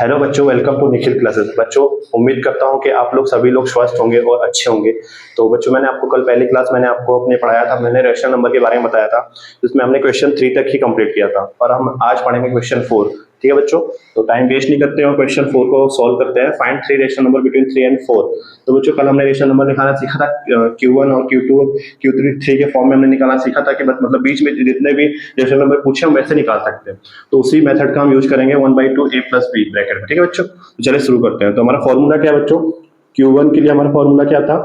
Hello बच्चों, welcome to Nikhil classes. बच्चों, उम्मीद करता हूं कि आप लोग सभी लोग स्वस्थ होंगे और अच्छे होंगे। तो बच्चों, मैंने आपको कल पहली क्लास मैंने आपको अपने पढ़ाया था, मैंने रेशनल नंबर के बारे में बताया था, जिसमें हमने क्वेश्चन 3 तक ही कंप्लीट किया था और हम आज पढ़ेंगे क्वेश्चन 4। ठीक है बच्चों, तो टाइम वेस्ट नहीं करते हैं, क्वेश्चन 4 को सॉल्व करते हैं। Find 3 rational number between 3 and 4। तो बच्चों, कल हमने रेशनल नंबर निकालना सीखा था, Q1 और Q2 Q3 3 के फॉर्म में हमने निकालना सीखा था कि मतलब बीच में जितने भी रेशनल नंबर पूछे हम वैसे निकाल सकते हैं। तो उसी मेथड का हम यूज करेंगे 1/2 a प्लस b ब्रैकेट में। ठीक है बच्चों, तो चलिए शुरू करते हैं। तो हमारा फॉर्मूला क्या है बच्चों? Q1 के लिए हमारा फॉर्मूला क्या था?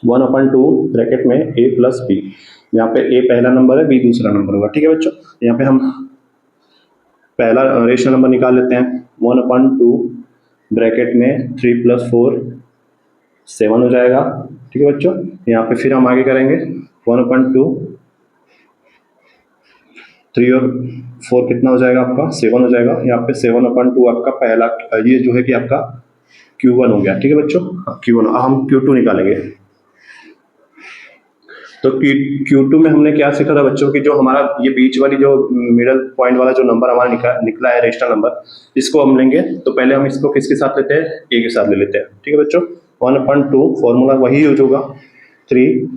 1/2 ब्रैकेट में a प्लस b। यहाँ पे a पहला नंबर है, b दूसरा नंबर होगा। ठीक है बच्चों, यहाँ पे हम पहला रेशनल नंबर निकाल लेते हैं। 1/2 ब्रैकेट में 3 + 4 7 हो जाएगा। ठीक है बच्चों, यहाँ पे फिर हम आगे करेंगे 1/2 3 और 4 कितना हो जाएगा आपका? 7 हो जाएगा। यहाँ पे 7/2 आपका पहला ये जो है कि आपका Q1 हो गया। ठीक है बच्चों, अब Q1 अब हम Q2 निकालेंगे। तो Q2 में हमने क्या सीखा था बच्चों की, जो हमारा ये बीच वाली जो मिडल पॉइंट वाला जो नंबर हमारा निकला है रेशनल नंबर, इसको हम लेंगे। तो पहले हम इसको किसके साथ लेते हैं? a के साथ ले लेते हैं। ठीक है बच्चों, 1/2 फॉर्मूला वही यूज होगा, 3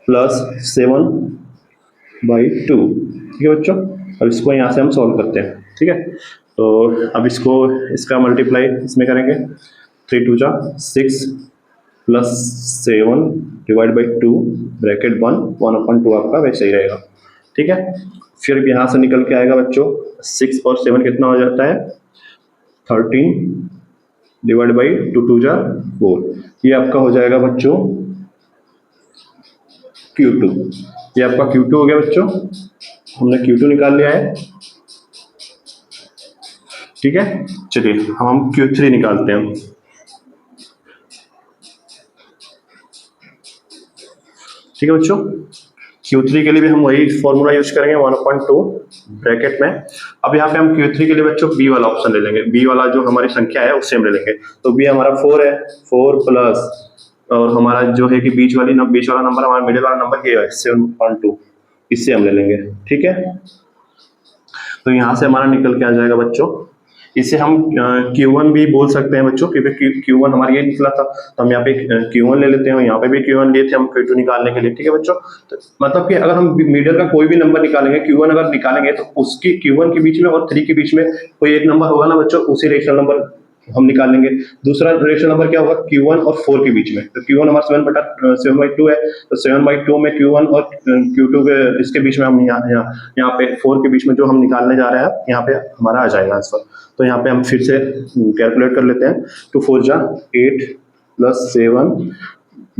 + 7/2। ठीक है बच्चों, अब इसको यहाँ से हम सॉल्व करते हैं। ठीक है, तो अब इसको इसका मल्टीप्लाई इसमें करेंगे। 3 × 2 = 6 + 7 / 2 ब्रैकेट 1/2 आपका वैसे ही रहेगा। ठीक है, फिर यहाँ से निकल के आएगा बच्चों 6 और 7 कितना हो जाता है? 13 / 2 = 4। ये आपका हो जाएगा बच्चों Q2। ये आपका Q2 हो गया बच्चों, हमने Q2 निकाल लिया है। ठीक है, चलिए हम Q3 निकालते हैं। ठीक है बच्चों, Q3 के लिए भी हम वही फॉर्मूला यूज करेंगे 1/2 ब्रैकेट में। अब यहाँ पे हम Q3 के लिए बच्चों B वाला ऑप्शन ले लेंगे। B वाला जो हमारी संख्या है उससे हम ले लेंगे। तो B हमारा 4 है, 4 प्लस और हमारा जो है कि बीच वाला नंबर हमारा मिडिल वाला नंबर ये है 7/2, इससे हम ले लेंगे। ठीक है, तो यहाँ से हमारा निकल के आ जाएगा बच्चों, इसे हम Q1 भी बोल सकते हैं बच्चों, क्योंकि Q1 हमारा ये निकला था, तो हम यहाँ पे Q1 ले लेते हैं। यहाँ पे भी Q1 लिए थे हम Q2 निकालने के लिए। ठीक है बच्चों, तो मतलब कि अगर हम मीडियन का कोई भी नंबर निकालेंगे, Q1 अगर निकालेंगे तो उसकी Q1 के बीच में और 3 के बीच में कोई एक नंबर होगा ना बच्चों, उसी रेशनल नंबर हम निकाल लेंगे। दूसरा रेशनल नंबर क्या होगा? Q1 और 4 के बीच में। तो Q1 हमारा 7/2 है, तो 7/2 में Q1 और Q2 के इसके बीच में हम यहाँ पे 4 के बीच में जो हम निकालने जा रहे हैं, यहाँ पे हमारा आ जाएगा आंसर। तो यहाँ पे हम फिर से कैलकुलेट कर लेते हैं। 2 × 4 = 8 + 7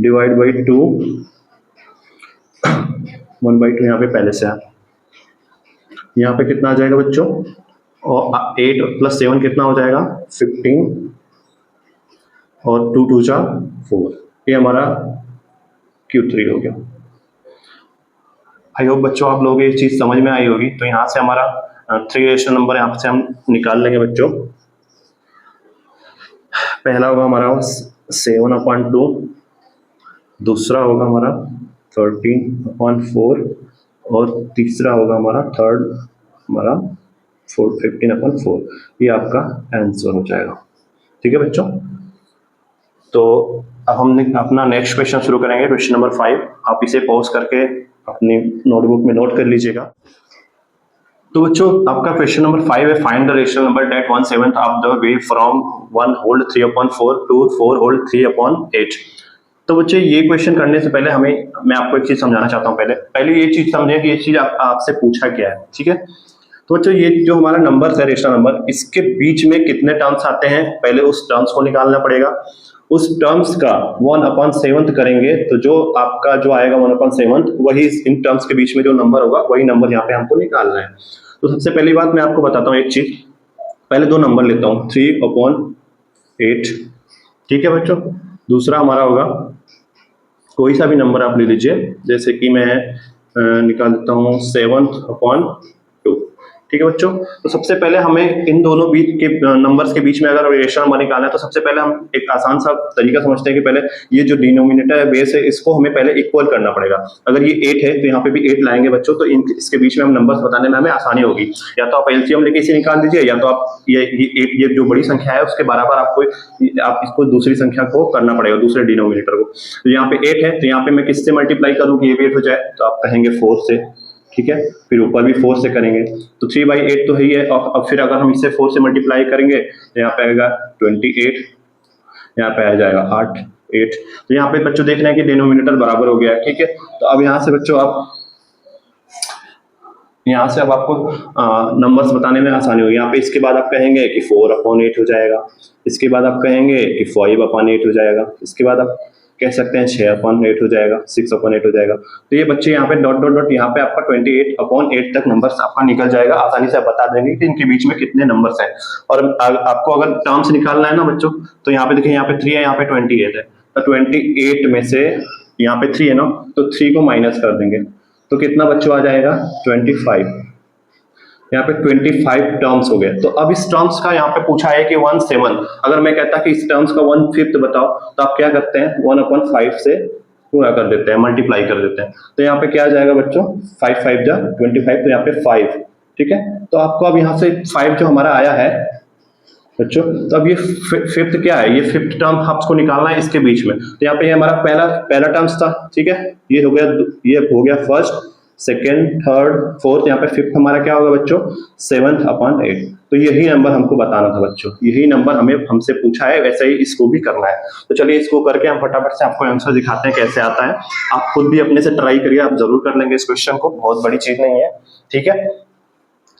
/ 2 1/2 यहाँ पे पहले से है। यहाँ पे कितना आ जाएगा बच्चों? और 8 + 7 कितना हो जाएगा? 15 और 2 × 2 = 4। ये हमारा Q3 हो गया। आई होप बच्चों आप लोगों को ये चीज समझ में आई होगी। तो यहाँ से हमारा 3 रेशनल नंबर यहाँ से हम निकाल लेंगे बच्चों। पहला होगा हमारा 7/2, दूसरा होगा हमारा 13/4 और तीसरा होगा हमारा थर्ड हमारा 15/4। ये आपका आंसर हो जाएगा। ठीक है बच्चों, तो अब हम अपना नेक्स्ट क्वेश्चन शुरू करेंगे, क्वेश्चन नंबर 5। आप इसे पॉज करके अपनी नोटबुक में नोट कर लीजिएगा। तो बच्चों, आपका क्वेश्चन नंबर 5 है, find the rational number that 1/7 of the way from 1 3/4 to 4 3/8। तो बच्चे, ये क्वेश्चन करने से पहले मैं आपको एक चीज समझाना चाहता हूँ। पहले ये चीज समझें कि ये चीज आपसे पूछा क्या है। ठीक है, तो बच्चों, ये जो हमारा नंबर है रेशनल नंबर, इसके बीच में कितने टर्म्स आते हैं, पहले उस टर्म्स को निकालना पड़ेगा। उस टर्म्स का 1/7 करेंगे तो जो आपका जो आएगा 1/7, वही इन टर्म्स के बीच में जो नंबर होगा वही नंबर यहाँ पे हमको निकालना है। तो सबसे पहली बात मैं आपको बताता हूँ एक चीज। पहले 2 नंबर लेता हूँ, 3/8। ठीक है बच्चों, दूसरा हमारा होगा कोई सा भी नंबर आप ले लीजिए, जैसे कि मैं निकाल देता हूँ 7/2। ठीक है बच्चों। तो सबसे पहले हमें इन दोनों बीच के नंबर्स के बीच में अगर रेशनल नंबर निकालना है तो सबसे पहले हम एक आसान सा तरीका समझते हैं कि पहले ये जो डिनोमिनेटर है बेस है इसको हमें पहले इक्वल करना पड़ेगा। अगर ये 8 है तो यहाँ पे भी 8 लाएंगे बच्चों, तो इसके बीच में हम नंबर्स बताने में हमें आसानी होगी। या तो आप एलसीएम लेके इसे निकाल दीजिए, या तो आप ये जो बड़ी संख्या है उसके बराबर आप इसको दूसरी संख्या को करना पड़ेगा, दूसरे डिनोमिनेटर को। तो यहाँ पे 8 है तो यहाँ पे मैं किससे मल्टीप्लाई करूँ कि ये भी 8 हो जाए, तो आप कहेंगे 4 से, ठीक है। फिर ऊपर भी 4 से करेंगे तो 3/8 तो है ही है। और अब फिर अगर हम इसे 4 से मल्टीप्लाई करेंगे तो यहाँ पे आएगा 28, यहाँ पे आ जाएगा 8। तो यहाँ पे बच्चों देखना है कि डिनोमिनेटर बराबर हो गया है, ठीक है। तो अब यहाँ से बच्चों अब आपको नंबर्स बताने में आसानी होगी। यहाँ पे इसके बाद आप कहेंगे कि 4/8 हो जाएगा, इसके बाद आप कहेंगे कि 5/8 हो जाएगा, इसके बाद आप कह सकते हैं 6/8 हो जाएगा, 6/8 हो जाएगा। तो ये बच्चे यहाँ पे डॉट डॉट डॉट यहाँ पे आपका 28/8 तक नंबर्स आपका निकल जाएगा। आसानी से आप बता देंगे कि इनके बीच में कितने नंबर्स हैं। और आपको अगर टर्म्स निकालना है ना बच्चों, तो यहाँ पे देखिए, यहाँ पे 3 है, यहाँ पे 28 है। तो 28 में से यहाँ पे 3 है ना, तो 3 को माइनस कर देंगे तो कितना बच्चों आ जाएगा 25। यहाँ पे 25 टर्म्स हो गए। तो अब इस टर्म्स का यहाँ पे पूछा है कि 1/7। अगर मैं कहता कि इस टर्म्स का 1/5 बताओ, तो आप क्या करते हैं 1/5 से पूरा कर देते हैं, मल्टीप्लाई कर देते हैं। तो यहाँ पे क्या आ जाएगा बच्चों 5 5 जा 25, तो यहाँ पे 5, ठीक है। तो आपको अब यहाँ से 5 जो हमारा आया है बच्चों, तो अब ये फिफ्थ क्या है, ये फिफ्थ टर्म आपको निकालना है इसके बीच में। तो यहाँ पे ये हमारा पहला टर्म्स था, ठीक है। ये हो गया फर्स्ट, सेकेंड, थर्ड, फोर्थ। यहाँ पे फिफ्थ हमारा क्या होगा बच्चों 7/8। तो यही नंबर हमको बताना था बच्चों, यही नंबर हमसे पूछा है, वैसे ही इसको भी करना है। तो चलिए इसको करके हम फटाफट से आपको आंसर दिखाते हैं कैसे आता है। आप खुद भी अपने से ट्राई करिए, आप जरूर कर लेंगे इस क्वेश्चन को, बहुत बड़ी चीज नहीं है, ठीक है।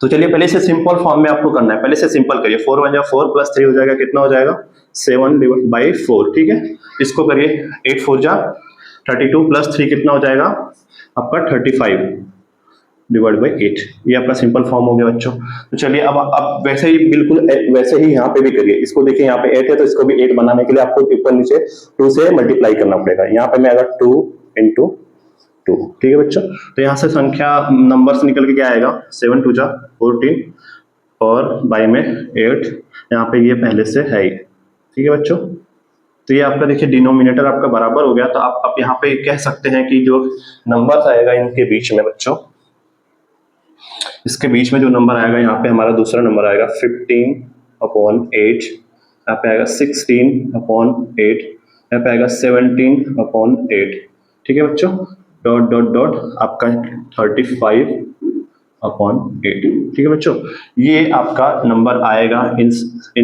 तो चलिए पहले से सिंपल फॉर्म में आपको करना है, पहले से सिंपल करिए। 4 1 4 प्लस 3 हो जाएगा, कितना हो जाएगा 7/4, ठीक है। इसको करिए 8 4 जा 32 प्लस 3 कितना हो जाएगा आपका 35/8। ये आपका सिंपल फॉर्म हो गया बच्चों। तो चलिए अब वैसे ही बिल्कुल वैसे ही यहाँ पे भी करिए। इसको देखिए यहाँ पे 8 है तो इसको भी 8 बनाने के लिए आपको ऊपर नीचे 2 से मल्टीप्लाई करना पड़ेगा। यहाँ पे मैं अगर 2 × 2, ठीक है बच्चों। तो यहाँ से संख्या नंबर्स निकल के क्या आएगा 7 2 जा 14 और बाई में 8। यहाँ पे ये पहले से है ही, ठीक है बच्चों। तो ये आपका देखिए डिनोमिनेटर आपका बराबर हो गया। तो आप यहाँ पे कह सकते हैं कि जो नंबर्स आएगा इनके बीच में बच्चों, इसके बीच में जो नंबर आएगा यहाँ पे हमारा दूसरा नंबर आएगा 15/8, यहाँ पे आएगा 16/8, यहाँ पे आएगा 17/8, ठीक है बच्चों। डॉट डॉट डॉट आपका 35/8, ठीक है बच्चों। ये आपका नंबर आएगा इन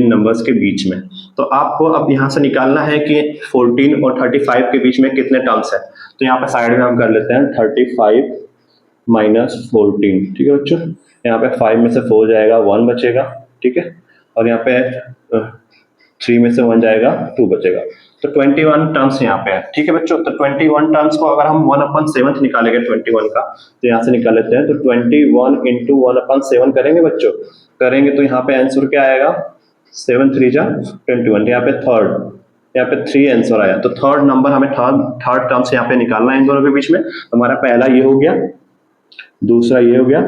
नंबर्स के बीच में। तो आपको अब यहाँ से निकालना है कि 14 और 35 के बीच में कितने टर्म्स है। तो यहाँ पे साइड में हम कर लेते हैं 35 - 14, ठीक है बच्चों। यहाँ पे 5 में से 4 जाएगा 1 बचेगा, ठीक है। और यहाँ पे 3 में से 1 जाएगा 2 बचेगा। तो 21 टर्म्स यहाँ पे है, ठीक है बच्चों। तो 21 टर्म्स को अगर हम 1/7 निकालेंगे 21 का, तो यहाँ से निकाल लेते हैं। तो 21 × 1/7 करेंगे बच्चों, करेंगे तो यहाँ पे आंसर क्या आएगा 7 3 जा 21। यहाँ पे थर्ड, यहाँ पे 3 आंसर आया। तो थर्ड नंबर हमें थर्ड टर्म्स यहाँ पे निकालना है इन दोनों के बीच में। हमारा पहला ये हो गया, दूसरा ये हो गया,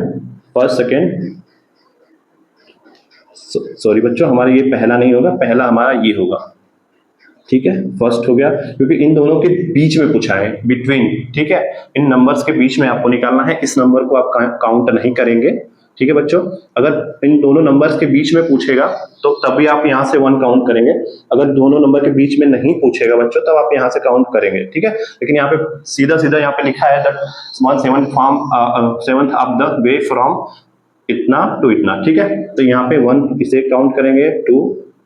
फर्स्ट सेकेंड, सॉरी बच्चों हमारा ये पहला नहीं होगा, पहला हमारा ये होगा, ठीक है। फर्स्ट हो गया क्योंकि इन दोनों के बीच में पूछा है, बिटवीन, ठीक है। इन नंबर्स के बीच में आपको निकालना है। इस नंबर को आप काउंट नहीं करेंगे, ठीक है बच्चों। अगर इन दोनों नंबर्स के बीच में पूछेगा तो तभी आप यहाँ से 1 काउंट करेंगे। अगर दोनों नंबर के बीच में नहीं पूछेगा बच्चों तब आप यहाँ से काउंट करेंगे, ठीक है। लेकिन यहाँ पे सीधा यहाँ पे लिखा है that 7th of the way from इतना टू इतना, ठीक है। तो यहाँ पे 1 इसे काउंट करेंगे, 2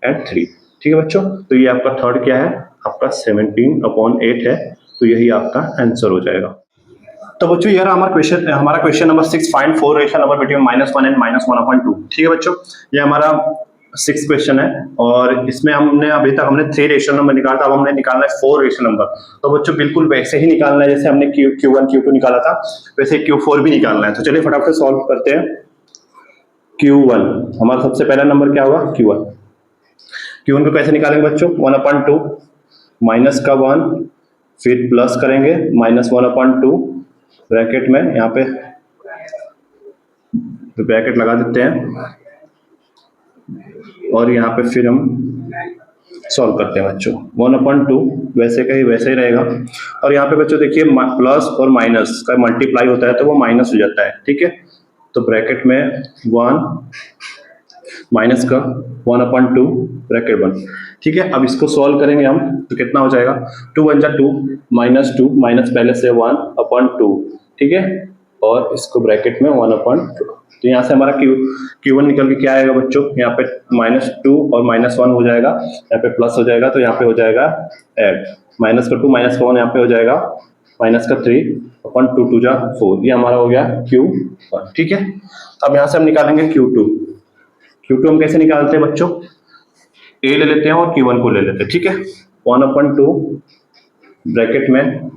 और 3, ठीक है बच्चों। तो ये आपका थर्ड क्या है, आपका 17/8 है। तो यही आपका आंसर हो जाएगा। तो बच्चों ये हमारा question number 6, find 4 rational number between -1 and -1/2, ठीक है बच्चों। ये हमारा 6th क्वेश्चन है और इसमें अभी तक हमने 3 रेशनल नंबर निकाला था। अब हमने निकालना है 4 रेशनल नंबर। तो बच्चों बिल्कुल वैसे ही निकालना है जैसे हमने Q1 Q2 निकाला था, वैसे Q4 भी निकालना है। तो चलिए फटाफट से सॉल्व करते हैं। Q1 हमारा सबसे पहला नंबर क्या होगा Q1 को कैसे निकालेंगे बच्चों 1/2, माइनस का 1, फिर प्लस करेंगे -1/2 ब्रैकेट में, यहाँ पे तो ब्रैकेट लगा देते हैं और यहाँ पे फिर हम सॉल्व करते हैं बच्चों। 1/2 वैसे का ही वैसे ही रहेगा। और यहाँ पे बच्चों देखिए प्लस और माइनस का मल्टीप्लाई होता है तो वो माइनस हो जाता है, ठीक है। तो ब्रैकेट में 1 माइनस का 1/2 ब्रैकेट 1, ठीक है। अब इसको सॉल्व करेंगे हम तो कितना हो जाएगा, 2 1 जा 2 -2 माइनस पहले से 1/2, ठीक है। और इसको ब्रैकेट में 1/2, तो यहाँ से हमारा Q1 निकल के क्या आएगा बच्चों, यहाँ पे -2 और -1 हो जाएगा, यहाँ पे प्लस हो जाएगा, तो यहाँ पे हो जाएगा ऐड माइनस का 2 माइनस का 1, यहाँ पे हो जाएगा माइनस का 3/2 2 जा 4, ये हमारा हो गया Q1, ठीक है। अब यहाँ से हम निकालेंगे Q2। Q2 हम कैसे निकालते हैं बच्चों, A ले लेते हैं और Q1 को ले लेते हैं, ठीक है। 1/2 ब्रैकेट में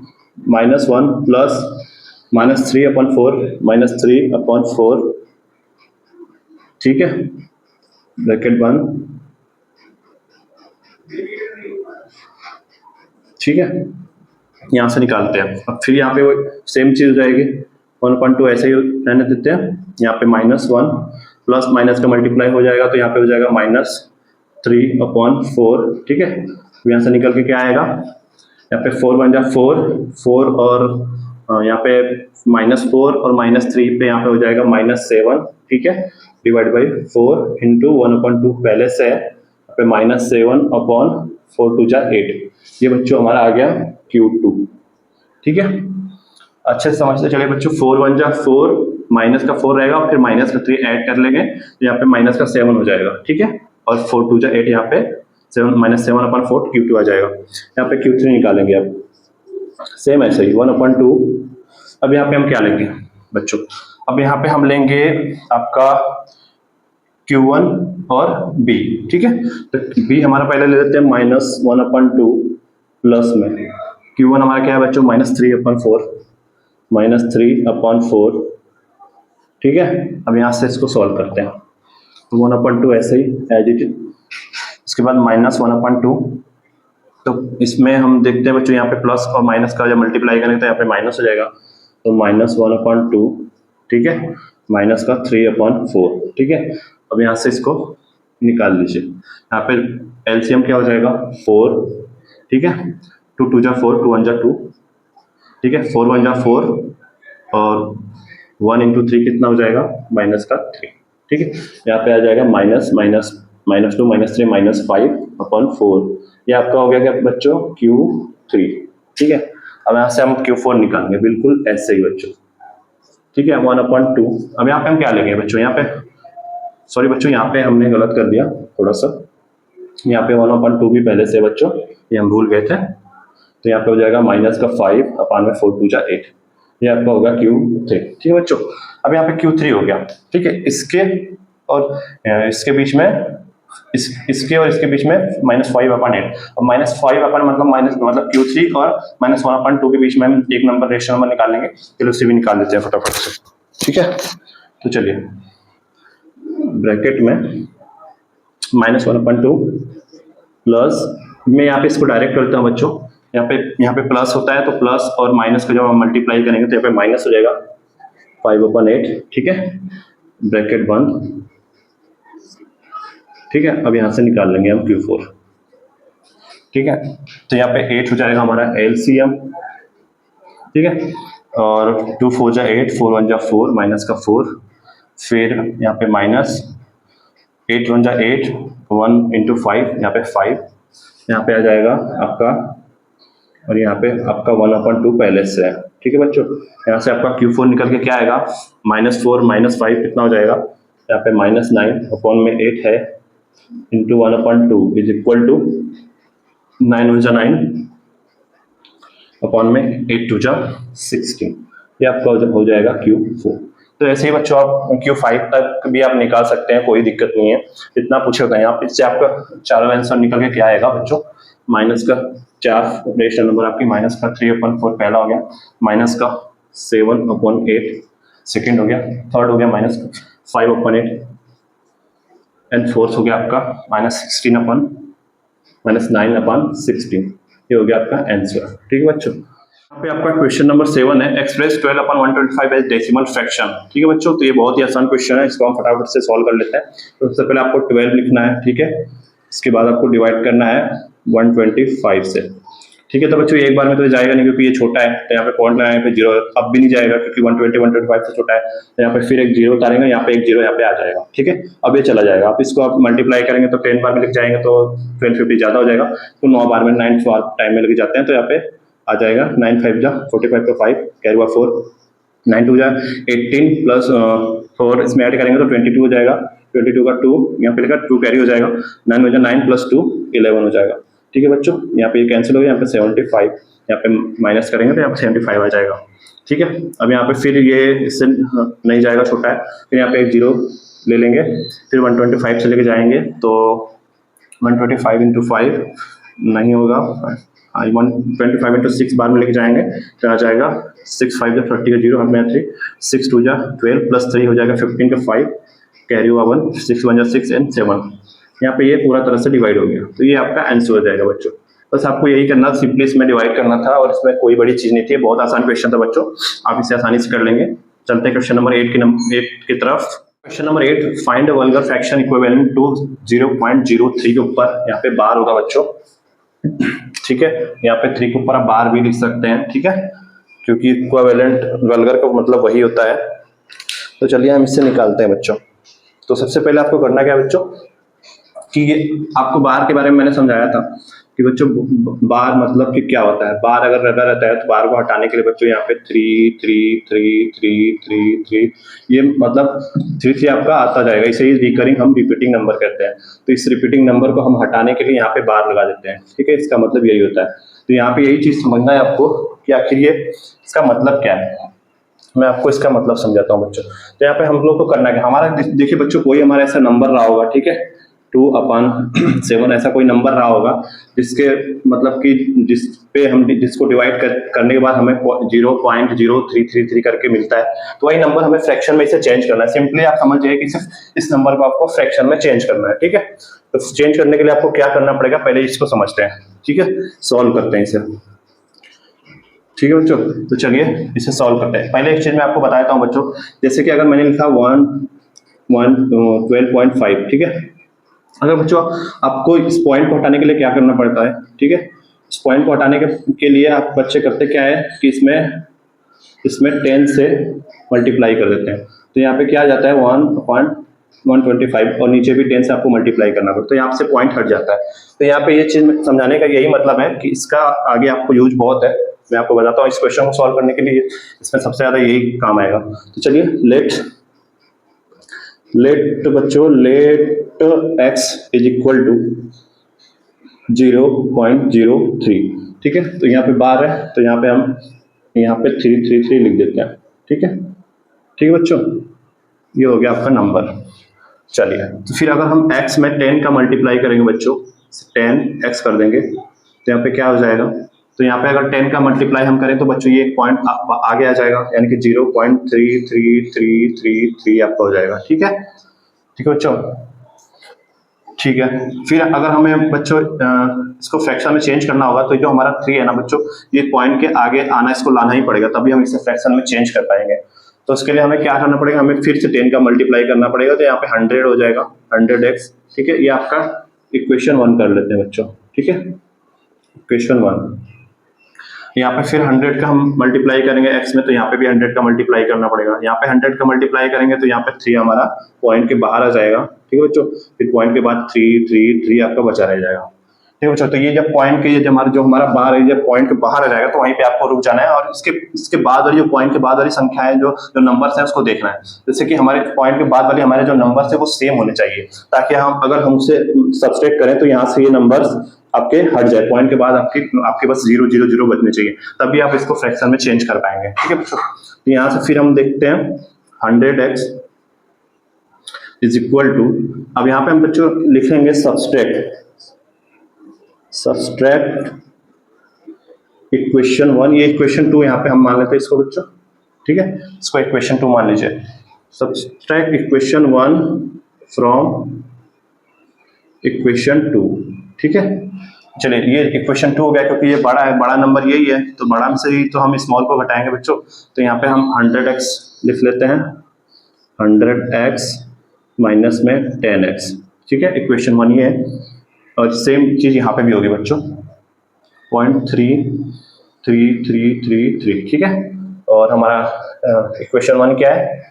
-1 प्लस -3/4 -3/4, ठीक है, ब्रैकेट 1, ठीक है। यहां से निकालते हैं। अब फिर यहाँ पे वो सेम चीज हो जाएगी, 1/2 ऐसे ही रहने देते हैं। यहाँ पे -1 प्लस माइनस का मल्टीप्लाई हो जाएगा, तो यहाँ पे हो जाएगा -3/4, ठीक है। यहाँ से निकल के क्या आएगा, यहाँ पे 4 1 जा 4 4 और यहाँ पे -4 और -3 पे यहाँ पे हो जाएगा -7, ठीक है, डिवाइड बाई 4 इंटू 1/2 पहले से है, यहाँ पे -7/4 2 जा 8, ये बच्चों हमारा आ गया Q2, ठीक है। अच्छे से समझते चले बच्चों, 4 1 जा 4 माइनस का 4 रहेगा और फिर माइनस का 3 ऐड कर लेंगे, तो यहाँ पे माइनस का 7 हो जाएगा, ठीक है। और 4 2 जा 8, यहाँ पे 7/4 Q2 आ जाएगा। यहाँ पे Q3 निकालेंगे अब, सेम ऐसे ही 1/2। अब यहाँ पे हम क्या लेंगे बच्चों, अब यहाँ पे हम लेंगे आपका Q1 और B, ठीक है। तो B हमारा पहले ले लेते हैं -1/2 प्लस में Q1 हमारा क्या है बच्चों, -3/4 -3/4, ठीक है। अब यहाँ से इसको सॉल्व करते हैं, 1/2 ऐसे ही एज इट इज, उसके बाद -1/2, तो इसमें हम देखते हैं बच्चों यहाँ पे प्लस और माइनस का जब मल्टीप्लाई करेंगे तो यहाँ पे माइनस हो जाएगा, तो -1/2, ठीक है, माइनस का 3/4, ठीक है। अब यहाँ से इसको निकाल लीजिए, यहाँ पे एलसीएम क्या हो जाएगा 4, ठीक है, 2 2 जा 4 2 1 जा 2, ठीक है, 4 1 जा 4 और 1 इंटू 3 कितना हो जाएगा -3, ठीक है। यहाँ पे आ जाएगा -2 -3 -5/4, ये आपका हो गया क्या बच्चों Q3, ठीक है। अब यहाँ से हम Q4 निकालेंगे बिल्कुल ऐसे ही बच्चों, ठीक है, 1/2। अब यहाँ पे हम क्या लेंगे बच्चों, यहाँ पे सॉरी बच्चों, यहाँ पे हमने गलत कर दिया थोड़ा सा, यहाँ पे 1/2 भी पहले से बच्चों, ये हम भूल गए थे, तो यहाँ पे हो जाएगा -5/4 2 जा 8, ये आपका होगा Q3, ठीक है बच्चों। अब यहाँ पे Q3 हो गया, ठीक है। इसके और इसके बीच में इसके और इसके बीच में -5/8, अब -5 मतलब Q3 और -1/2 के बीच में हम एक नंबर रेशनल नंबर निकाल लेंगे, चलो उसे भी निकाल लेते हैं फटाफट से, ठीक है। तो चलिए ब्रैकेट में -1/2 प्लस, मैं यहाँ पे इसको डायरेक्ट करता हूँ बच्चों, यहाँ पे प्लस होता है तो प्लस और माइनस का जब हम मल्टीप्लाई करेंगे तो यहाँ पे माइनस हो जाएगा 5/8, ठीक है, ब्रैकेट बंद, ठीक है। अब यहाँ से निकाल लेंगे हम Q4, ठीक है। तो यहाँ पे 8 हो जाएगा हमारा LCM, ठीक है, और 2 4 जा 8 4 1 जा 4 माइनस का 4, फिर यहाँ पे -8 1 जा 8 1 इंटू 5, यहाँ पे 5, यहाँ पे आ जाएगा आपका, और यहाँ पे आपका 1/2 पहले से है, ठीक है बच्चों। यहाँ से आपका Q4 निकल के क्या आएगा, -4 -5 कितना हो जाएगा, यहाँ पे -9/8 है इंटू 1/2 इज इक्वल टू 9 1 जा 9 अपॉन में 8 2 जा 16, ये आपका हो जाएगा Q4। तो ऐसे ही बच्चों आप Q5 तक भी आप निकाल सकते हैं, कोई दिक्कत नहीं है, इतना पूछे होता है यहाँ पे। इससे आपका चारों आंसर निकल के क्या आएगा बच्चों, माइनस का 4 रेशनल नंबर आपकी, माइनस का 3/4 पहला हो गया, माइनस का 7/8 सेकेंड हो गया, थर्ड हो गया -5/8 एंड फोर्थ हो गया आपका -9/16, ये हो गया आपका आंसर, ठीक है बच्चों। यहाँ पे आपका क्वेश्चन नंबर 7 है, एक्सप्रेस 12/125 एज डेसिमल फ्रैक्शन। ठीक है बच्चों, तो ये बहुत ही आसान क्वेश्चन है, इसको हम फटाफट से सॉल्व कर लेते हैं। तो सबसे पहले आपको 12 लिखना है, ठीक है, इसके बाद आपको डिवाइड करना है 125 से। ठीक है, तो बच्चों एक बार में तो जाएगा नहीं क्योंकि ये छोटा है, तो यहाँ पे पॉइंट लगाए पे जीरो, अब भी नहीं जाएगा क्योंकि 120 125 से छोटा है, तो यहाँ पे फिर एक जीरो उतारेंगे, यहाँ पे एक जीरो यहाँ पे आ जाएगा। ठीक है, अब ये चला जाएगा, आप इसको आप मल्टीप्लाई करेंगे तो 10 बार में लिख जाएंगे तो 1250 ज्यादा हो जाएगा, तो 9 बार में 9 बार टाइम में लग जाते हैं, तो यहाँ पे आ जाएगा 9 5 जा 45 का 5 कैरी हुआ 4, 9 2 जा 18 प्लस 4 इसमें ऐड करेंगे तो 22 हो जाएगा, 22 का 2 यहाँ पे लिखा 2 कैरी हो जाएगा, 9 हो जाएगा 9 प्लस 2 11 हो जाएगा। ठीक है बच्चों, यहाँ पे ये कैंसिल हो गया, यहाँ पे 75 यहाँ पे माइनस करेंगे तो यहाँ पे 75 आ जाएगा। ठीक है, अब यहाँ पे फिर ये इससे नहीं जाएगा, छोटा है, फिर यहाँ पे एक जीरो ले लेंगे, फिर 125 से लेके जाएंगे तो 125 इंटू 5 नहीं होगा, 125 इंटू 6 बार में लेके जाएंगे तो आ जाएगा 6 5 जा 30 का जीरो, हाथ में 3, 6 2 जा 12 प्लस 3 हो जाएगा 15 का 5 कैरी हुआ 1, 6 1 जा 6 एंड 7, यहाँ पे ये पूरा तरह से डिवाइड हो गया, तो ये आपका आंसर हो जाएगा बच्चों। बस आपको यही करना, सिंपली इसमें डिवाइड करना था और इसमें कोई बड़ी चीज नहीं थी, बहुत आसान क्वेश्चन था बच्चों, आप इसे आसानी से कर लेंगे। चलते हैं क्वेश्चन नंबर 8 की तरफ। Question number 8, find a vulgar fraction equivalent to 0.03 के ऊपर यहाँ पे बार होगा बच्चों। ठीक है, यहाँ पे 3 के ऊपर आप बार भी लिख सकते हैं, ठीक है, क्योंकि इक्विवेलेंट वल्गर का मतलब वही होता है। तो चलिए हम इससे निकालते हैं बच्चों। तो सबसे पहले आपको करना क्या है बच्चों कि ये आपको बार के बारे में मैंने समझाया था कि बच्चों बार मतलब कि क्या होता है। बार अगर लगा रहता है तो बार को हटाने के लिए बच्चों यहाँ पे 3 3 3 3 3 3 ये मतलब 3 3 आपका आता जाएगा, इसे रिकरिंग हम रिपीटिंग नंबर कहते हैं। तो इस रिपीटिंग नंबर को हम हटाने के लिए यहाँ पे बार लगा देते हैं। ठीक है, इसका मतलब यही होता है। तो यहाँ पे यही चीज समझना है आपको कि आखिर ये इसका मतलब क्या है। मैं आपको इसका मतलब समझाता हूँ बच्चों। तो यहाँ पे हम लोग को करना है, हमारा देखिए बच्चों कोई हमारा ऐसा नंबर रहा होगा, ठीक है, 2/7 ऐसा कोई नंबर रहा होगा जिसके मतलब कि जिस पे हम जिसको डिवाइड करने के बाद हमें 0.0333 करके मिलता है, तो वही नंबर हमें फ्रैक्शन में इसे चेंज करना है। सिंपली आप समझ जाइए कि सिर्फ इस नंबर को आपको फ्रैक्शन में चेंज करना है। ठीक है, तो चेंज करने के लिए आपको क्या करना पड़ेगा, पहले इसको समझते हैं। ठीक है, सॉल्व करते हैं इसे। ठीक है बच्चों, तो चलिए इसे सॉल्व करते हैं। पहले एक चीज मैं आपको बता देता हूँ बच्चों, जैसे कि अगर मैंने लिखा 12.5, ठीक है, अगर बच्चों आपको इस पॉइंट को हटाने के लिए क्या करना पड़ता है, ठीक है, इस पॉइंट को हटाने के लिए आप बच्चे करते क्या है कि इसमें 10 से मल्टीप्लाई कर देते हैं, तो यहाँ पे क्या आ जाता है 1/125 और नीचे भी 10 से आपको मल्टीप्लाई करना पड़ता है, तो यहाँ से पॉइंट हट जाता है। तो यहाँ पे ये चीज समझाने का यही मतलब है कि इसका आगे आपको यूज बहुत है। मैं आपको बताता हूँ इस क्वेश्चन को सॉल्व करने के लिए इसमें सबसे ज्यादा यही काम आएगा। तो चलिए लेट बच्चों let x is equal to 0.03। ठीक है, तो यहाँ पे बार है तो यहाँ पे हम यहाँ पे 333 लिख देते हैं। ठीक है बच्चों, ये हो गया आपका नंबर। चलिए, तो फिर अगर हम x में 10 का मल्टीप्लाई करेंगे बच्चों, 10x कर देंगे तो यहाँ पे क्या हो जाएगा, तो यहाँ पे अगर 10 का मल्टीप्लाई हम करें तो बच्चों ये एक पॉइंट आगे आ जाएगा, यानी कि 0.3333 आपका हो जाएगा। ठीक है बच्चों, ठीक है। फिर अगर हमें बच्चों इसको फ्रैक्शन में चेंज करना होगा तो जो हमारा 3 है ना बच्चों, ये पॉइंट के आगे आना, इसको लाना ही पड़ेगा, तभी हम इसे फ्रैक्शन में चेंज कर पाएंगे। तो उसके लिए हमें क्या करना पड़ेगा, हमें फिर से 10 का मल्टीप्लाई करना पड़ेगा, तो यहाँ पे 100 हो जाएगा, 100x। ठीक है, ये आपका इक्वेशन 1 कर लेते हैं बच्चों। ठीक है, इक्वेशन 1, यहाँ पे फिर 100 का हम मल्टीप्लाई करेंगे x में, तो यहाँ पे भी 100 का मल्टीप्लाई करना पड़ेगा। यहाँ पे 100 का मल्टीप्लाई करेंगे तो यहाँ पे 3 हमारा पॉइंट के बाहर आ जाएगा। ठीक है बच्चों, फिर पॉइंट के बाद 3 आपका बचा रह जाएगा। ठीक है बच्चों, तो ये जब पॉइंट के जो हमारा बाहर है, जब पॉइंट के बाहर आ जाएगा तो वहीं पे आपको रुक जाना है और इसके बाद वाली जो पॉइंट के बाद वाली संख्या है, जो नंबर्स है उसको देखना है। जैसे कि हमारे पॉइंट के बाद वाले हमारे जो नंबर्स है वो सेम होने चाहिए, ताकि हम अगर हमसे सब्सट्रैक्ट करें तो यहाँ से ये नंबर्स आपके हट जाए, पॉइंट के बाद आपके बस 0 0 0 बचने चाहिए, तभी आप इसको फ्रैक्शन में चेंज कर पाएंगे। ठीक है बच्चों, तो यहाँ से फिर हम देखते हैं 100x इज इक्वल टू, अब यहाँ पे हम बच्चों लिखेंगे सब्सट्रैक्ट इक्वेशन 1, ये इक्वेशन 2 यहाँ पे हम मान लेते हैं इसको बच्चों। ठीक है, इसको इक्वेशन 2 मान लीजिए। Subtract equation 1 from equation 2। ठीक है, चलिए ये इक्वेशन 2 हो गया, क्योंकि ये बड़ा है, बड़ा नंबर यही है, तो बड़ा में से ही तो हम स्मॉल को घटाएंगे बच्चों। तो यहाँ पे हम 100x लिख लेते हैं, 100x माइनस में 10x, ठीक है, इक्वेशन 1 ये है। और सेम चीज यहाँ पे भी होगी बच्चों, 0.3333, ठीक है। और हमारा इक्वेशन 1 क्या है,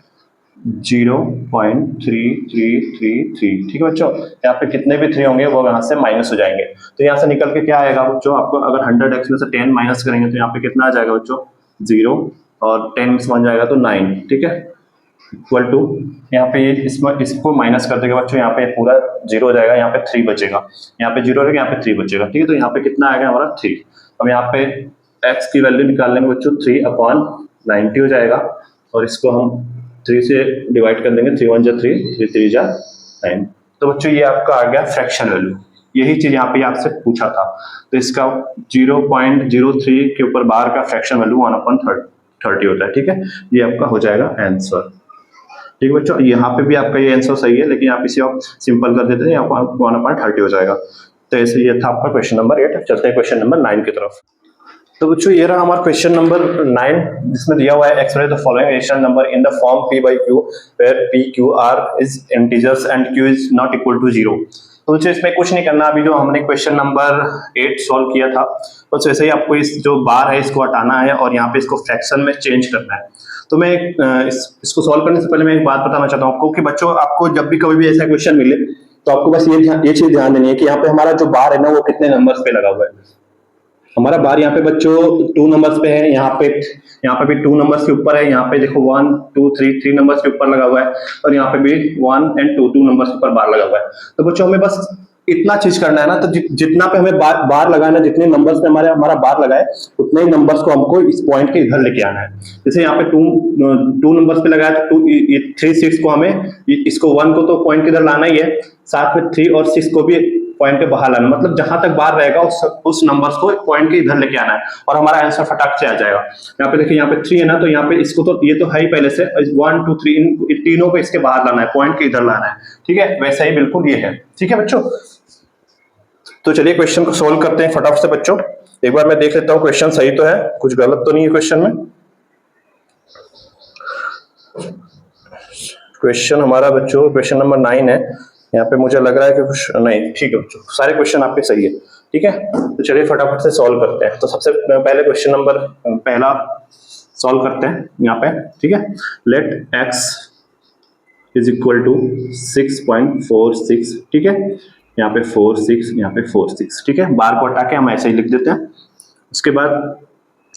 0.3333, ठीक है बच्चों। यहाँ पे कितने भी 3 होंगे वो यहाँ से माइनस हो जाएंगे, तो यहाँ से निकल के क्या आएगा बच्चों, आपको अगर 100x में से 10 माइनस करेंगे तो यहाँ पे कितना आ जाएगा बच्चों, 0, और 10 में से 1 जाएगा तो 9, ठीक है, इक्वल टू, यहाँ पे ये इसको माइनस कर देगा बच्चों, यहाँ पे पूरा 0 हो जाएगा, यहाँ पे 3 बचेगा, यहाँ पे 0 रहेगा, यहाँ पे 3 बचेगा, ठीक है। तो यहाँ पे कितना आएगा हमारा 3। अब यहाँ पे x की वैल्यू निकाल लेंगे बच्चों, 3/90 हो जाएगा, और इसको हम 3 से डिवाइड कर देंगे, 3 1 जा 3, 3 3 जा 9। तो बच्चों ये आपका आ गया फ्रैक्शन वैल्यू, यही चीज यहाँ पे आपसे पूछा था। तो इसका 0.03 के ऊपर बार का फ्रैक्शन वैल्यू 1/30 होता है, ठीक है। ये आपका हो जाएगा आंसर, ठीक है बच्चों। यहाँ पे भी आपका ये आंसर सही है, लेकिन आप इसे आप सिंपल कर देते हैं, यहाँ पर 1/30 हो जाएगा। तो ऐसे ये था आपका क्वेश्चन नंबर 8। चलते हैं क्वेश्चन नंबर 9 की तरफ। तो बच्चों ये रहा हमारा क्वेश्चन नंबर 9, जिसमें दिया हुआ है express the following rational number in the form p/q where p q r is integers and q is not equal to 0। तो बच्चों इसमें कुछ नहीं करना, अभी जो हमने क्वेश्चन नंबर 8 सॉल्व किया था बस वैसे ही आपको इस जो बार है इसको हटाना है और यहाँ पे इसको फ्रैक्शन में चेंज करना है। तो मैं इसको सॉल्व करने से पहले मैं एक बात बताना चाहता हूँ आपको कि बच्चों आपको जब भी कभी भी ऐसा क्वेश्चन मिले तो आपको बस ये चीज ध्यान देनी है कि यहाँ पे हमारा जो बार है ना वो कितने नंबर्स पे लगा हुआ है। हमारा बार यहाँ पे बच्चों 2 नंबर्स पे है, यहाँ पे भी 2 नंबर्स के ऊपर है, यहाँ पे देखो 1 2 3 नंबर्स के ऊपर लगा हुआ है, और यहाँ पे भी 1 और 2 नंबर्स के ऊपर बार लगा हुआ है। तो बच्चों हमें बस इतना चीज करना है ना, तो जितना पे हमें बार लगाना है, जितने नंबर्स पे हमारा बार लगा है उतने ही नंबर्स को हमको इस पॉइंट के इधर लेके आना है। जैसे यहाँ पे 2 नंबर्स पे लगाया तो 3 6 को हमें इसको 1 को तो पॉइंट के इधर लाना ही है, साथ में 3 और 6 को भी पॉइंट के बाहर लाना, मतलब जहां तक बार रहेगा उस नंबर्स को पॉइंट के इधर लेके आना है और हमारा आंसर फटाक से आ जाएगा। यहाँ पे देखिए यहाँ पे 3 है ना, तो यहाँ पे इसको तो ये तो है ही पहले से 1 2 3 इन तीनों को इसके बाहर लाना है, पॉइंट के इधर लाना है, ठीक है। वैसा ही बिल्कुल ये है, ठीक है बच्चों। तो चलिए क्वेश्चन को सोल्व करते हैं फटाफट से बच्चों। एक बार मैं देख लेता हूँ क्वेश्चन सही तो है, कुछ गलत तो नहीं है क्वेश्चन में। क्वेश्चन हमारा बच्चों क्वेश्चन नंबर 9 है, यहाँ पे मुझे लग रहा है कि कुछ नहीं, ठीक है बच्चों, सारे क्वेश्चन आपके सही है, ठीक है। तो चलिए फटाफट से सॉल्व करते हैं। तो सबसे पहले क्वेश्चन नंबर पहला सॉल्व करते हैं यहाँ पे, ठीक है। Let x is equal to 6.46, ठीक है, यहाँ पे 4 6, यहाँ पे 4 6, ठीक है। बार को हटा के हम ऐसे ही लिख देते हैं। उसके बाद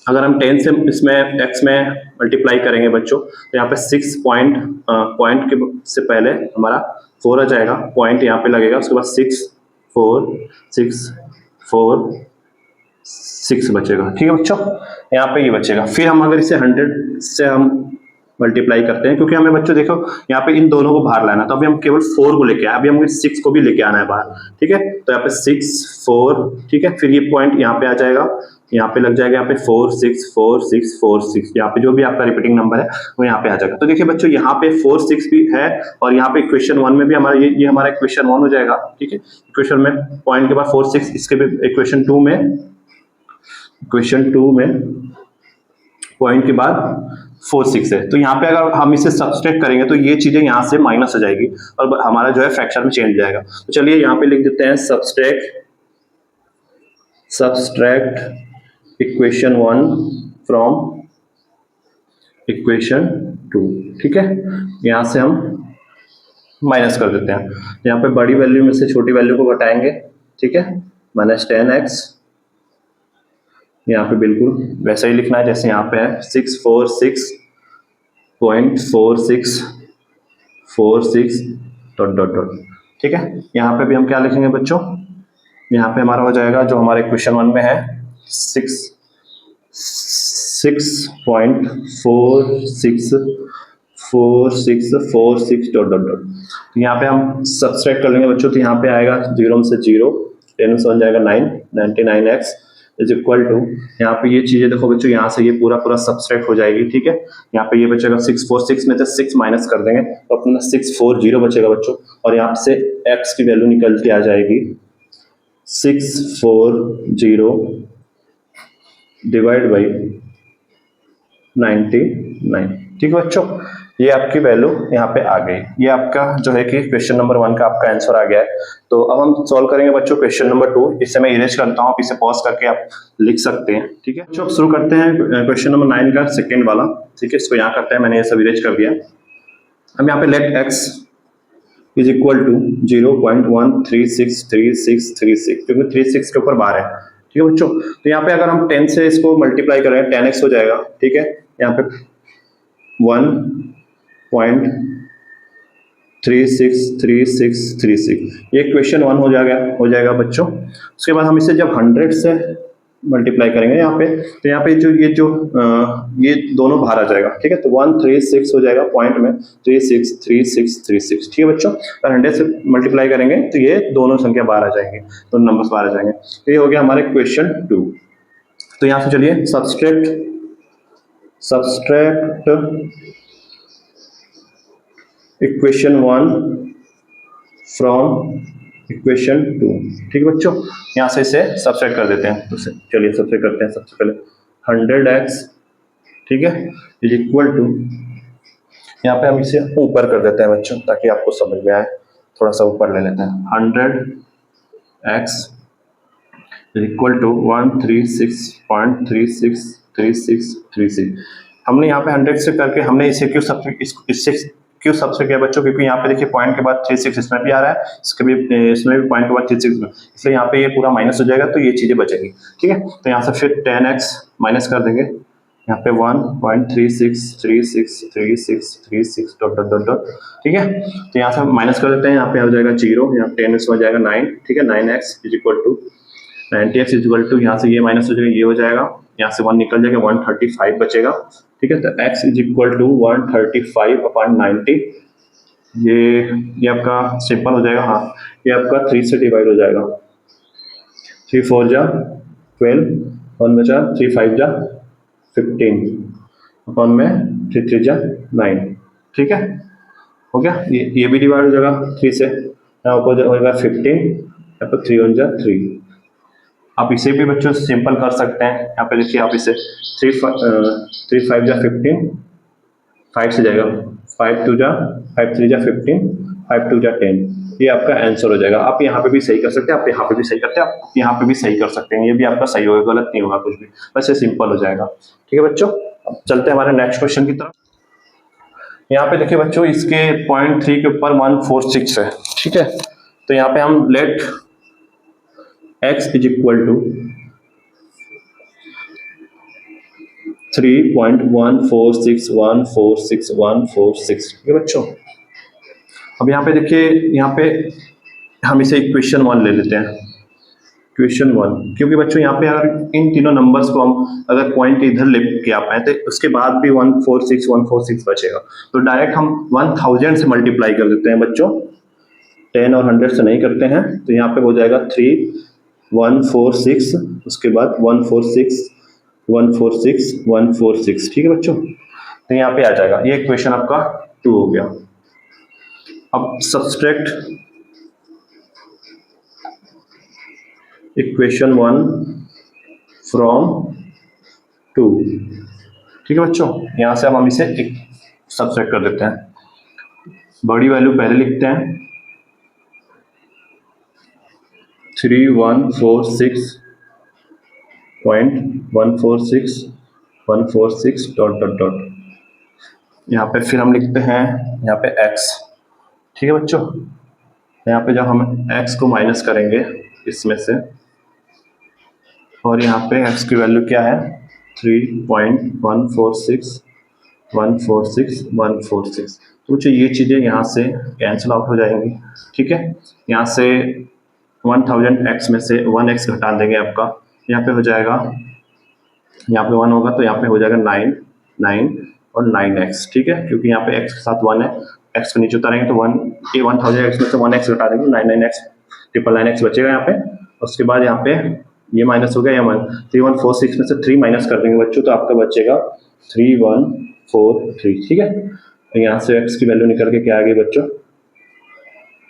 अगर हम 10 से इसमें x में मल्टीप्लाई करेंगे बच्चों, तो यहाँ पे 6 पॉइंट के से पहले हमारा 4 आ जाएगा, पॉइंट यहाँ पे लगेगा, उसके बाद 6 4 6 4 6 बचेगा, ठीक है बच्चों। यहाँ पे ये बचेगा। फिर हम अगर इसे 100 से हम मल्टीप्लाई करते हैं, क्योंकि हमें बच्चों देखो यहाँ पे इन दोनों को बाहर लाना है, तो अभी हम केवल 4 को लेके आए, अभी हमें 6 को भी लेके आना है बाहर, ठीक है। तो यहाँ पे 6 4, ठीक है, फिर ये पॉइंट यहाँ पे आ जाएगा, यहाँ पे लग जाएगा, यहाँ पे 4 6 4 6 4 6, यहाँ पे जो भी आपका रिपीटिंग नंबर है वो यहाँ पे आ जाएगा। तो देखिए बच्चों यहाँ पे 4 6 भी है, और यहाँ पे इक्वेशन 1 में भी हमारा ये हमारा इक्वेशन 1 हो जाएगा, ठीक है। इक्वेशन में पॉइंट के बाद 4 6, इसके भी इक्वेशन 2 में पॉइंट के बाद 4 6 है। तो यहाँ पे अगर हम इसे सब्सट्रैक्ट करेंगे तो ये चीजें यहाँ से माइनस हो जाएगी और हमारा जो है फ्रैक्शन में चेंज जाएगा। तो चलिए यहाँ पे लिख देते हैं सब्सट्रैक्ट इक्वेशन 1 फ्रॉम इक्वेशन 2, ठीक है। यहाँ से हम माइनस कर देते हैं, यहाँ पे बड़ी वैल्यू में से छोटी वैल्यू को घटाएंगे, ठीक है, -10x, यहाँ पे बिल्कुल वैसा ही लिखना है जैसे यहाँ पे है, 646.4646 डॉट डॉट डॉट, ठीक है। यहाँ पे भी हम क्या लिखेंगे बच्चों, यहाँ पे हमारा हो जाएगा जो हमारे क्वेश्चन 1 में है 6.4646 डॉट डॉट डॉट। यहाँ पे हम सब्सट्रैक्ट कर लेंगे बच्चों, तो यहाँ पे आएगा 0 में से 0, 10 में से 1 जाएगा 9, 99x इज इक्वल टू, यहाँ पे ये चीजें देखो बच्चों, यहाँ से ये पूरा सब्सट्रैक्ट हो जाएगी, ठीक है। यहाँ पे ये बचेगा 646 में से 6 माइनस कर देंगे तो अपना 640 बचेगा बच्चों, और यहाँ से x की वैल्यू निकल के आ जाएगी 640 डिवाइड बाई 99। ठीक है बच्चों, ये आपकी वैल्यू यहाँ पे आ गई। ये आपका जो है कि क्वेश्चन नंबर 1 का आपका आंसर आ गया है। तो अब हम सॉल्व करेंगे बच्चों क्वेश्चन नंबर 2। इससे मैं इरेज करता हूँ, आप इसे पॉज करके आप लिख सकते हैं। ठीक है बच्चों, अब शुरू करते हैं क्वेश्चन नंबर 9 का सेकेंड वाला। ठीक है, इसको यहाँ करते हैं, मैंने ये सब इरेज कर दिया। हम यहाँ पे let x is equal to 0.1363636, क्योंकि 36 के ऊपर बार है। ठीक है बच्चों, तो यहाँ पे अगर हम 10 से इसको मल्टीप्लाई करें 10x हो जाएगा। ठीक है, यहाँ पे 1.363636, ये क्वेश्चन 1 हो जाएगा बच्चों। उसके बाद हम इसे जब 100 से मल्टीप्लाई करेंगे यहाँ पे, तो यहाँ पे ये दोनों बाहर आ जाएगा। ठीक है, तो 136 हो जाएगा पॉइंट में 363636। ठीक है बच्चों, अगर 100 से मल्टीप्लाई करेंगे तो ये दोनों संख्या बाहर आ जाएंगे, दोनों नंबर्स बाहर आ जाएंगे। तो ये हो गया हमारे क्वेश्चन 2। तो यहाँ से चलिए सब्सट्रैक्ट इक्वेशन 1 फ्रॉम इक्वेशन 2। ठीक है बच्चों, यहाँ से इसे सब्सट्रैक्ट कर देते हैं। तो चलिए सब्सट्रैक्ट करते हैं। सबसे पहले 100x, ठीक है, इज इक्वल टू, यहाँ पे हम इसे ऊपर कर देते हैं बच्चों ताकि आपको समझ में आए। थोड़ा सा ऊपर ले लेते हैं। 100x is equal to 136.363636। हमने यहाँ पे 100 से करके हमने इसे क्यों सबसे किया बच्चों, क्योंकि यहाँ पे देखिए पॉइंट के बाद 36 इसमें भी आ रहा है, इसमें भी पॉइंट के बाद 36 में, इसलिए यहाँ पे ये पूरा माइनस हो जाएगा, तो ये चीजें बचेगी। ठीक है, तो यहाँ से फिर 10x माइनस कर देंगे, यहाँ पे 1.36363636 डॉट डॉट डॉट डॉट। ठीक है, तो यहाँ से माइनस कर देते हैं, यहाँ पे हो जाएगा 0, यहाँ 10x हो जाएगा 9। ठीक है, 9x is equal to 90x is equal to, यहाँ से ये माइनस हो जाएगा, ये हो जाएगा, यहाँ से 1 निकल जाएगा, 135 बचेगा। ठीक है, तो x इज इक्वल टू 135/90। ये आपका सिंपल हो जाएगा। हाँ, ये आपका 3 से डिवाइड हो जाएगा। 3 4 जा 12, 1 बचा, 3 5 जा 15, अपन में 3 3 जा 9। ठीक है, हो गया। ये भी डिवाइड हो जाएगा 3 से, यहाँ ऊपर हो जाएगा 15, यहाँ पर 3 1 जा 3। आप इसे भी बच्चों सिंपल कर सकते हैं। यहाँ पे देखिए, आप इसे 3 5 जा 15, 5 से जाएगा, 5 2 जा 5 3 जा 15, 5 2 जा 10। ये आपका आंसर हो जाएगा। आप यहाँ पे भी सही कर सकते हैं, आप यहाँ पे भी सही करते हैं, आप यहाँ पे भी सही कर सकते हैं। ये भी आपका सही होगा, गलत नहीं होगा कुछ भी, बस ये सिंपल हो जाएगा। ठीक है बच्चों, अब चलते हैं हमारे नेक्स्ट क्वेश्चन की तरफ। यहाँ पे देखिए बच्चों, इसके 0.3 के ऊपर 146 है। ठीक है, तो यहाँ पे हम let x is equal to 3.146146146। ठीक है बच्चों, अब यहाँ पे देखिए, यहाँ पे हम इसे इक्वेशन 1 ले लेते हैं। इक्वेशन 1, क्योंकि बच्चों यहाँ पे अगर इन तीनों नंबर्स को हम अगर पॉइंट इधर लेके आ पाए तो उसके बाद भी 146 बचेगा, तो डायरेक्ट हम 1000 से मल्टीप्लाई कर देते हैं बच्चों, 10 और 100 से नहीं करते हैं। तो यहाँ पे हो जाएगा 3146, उसके बाद 146। ठीक है बच्चों, तो यहाँ पे आ जाएगा। ये इक्वेशन आपका 2 हो गया। अब सब्सट्रैक्ट इक्वेशन 1 फ्रॉम 2। ठीक है बच्चों, यहाँ से अब हम इसे सब्सट्रैक्ट कर देते हैं। बड़ी वैल्यू पहले लिखते हैं, 3146.146 डॉट डॉट डॉट। यहाँ पे फिर हम लिखते हैं यहाँ पे x। ठीक है बच्चों, यहाँ पे जब हम x को माइनस करेंगे इसमें से, और यहाँ पे x की वैल्यू क्या है, 3.146 तो बच्चों ये चीज़ें यहाँ से कैंसिल आउट हो जाएंगी। ठीक है, यहाँ से 1000x में से 1x घटा देंगे आपका, यहाँ पे हो जाएगा, यहाँ पे 1 होगा तो यहाँ पे हो जाएगा 9 और 9x। ठीक है, क्योंकि यहाँ पे x के साथ 1 है, x को नीचे उतारेंगे तो 1000x में से 1x घटा देंगे, 9x 999x बचेगा यहाँ पे। उसके बाद यहाँ पे ये माइनस हो गया, या 3146 में से 3 माइनस कर देंगे बच्चों, तो आपका बचेगा 3143। ठीक है, तो यहाँ से x की वैल्यू निकल के क्या आ गई बच्चों,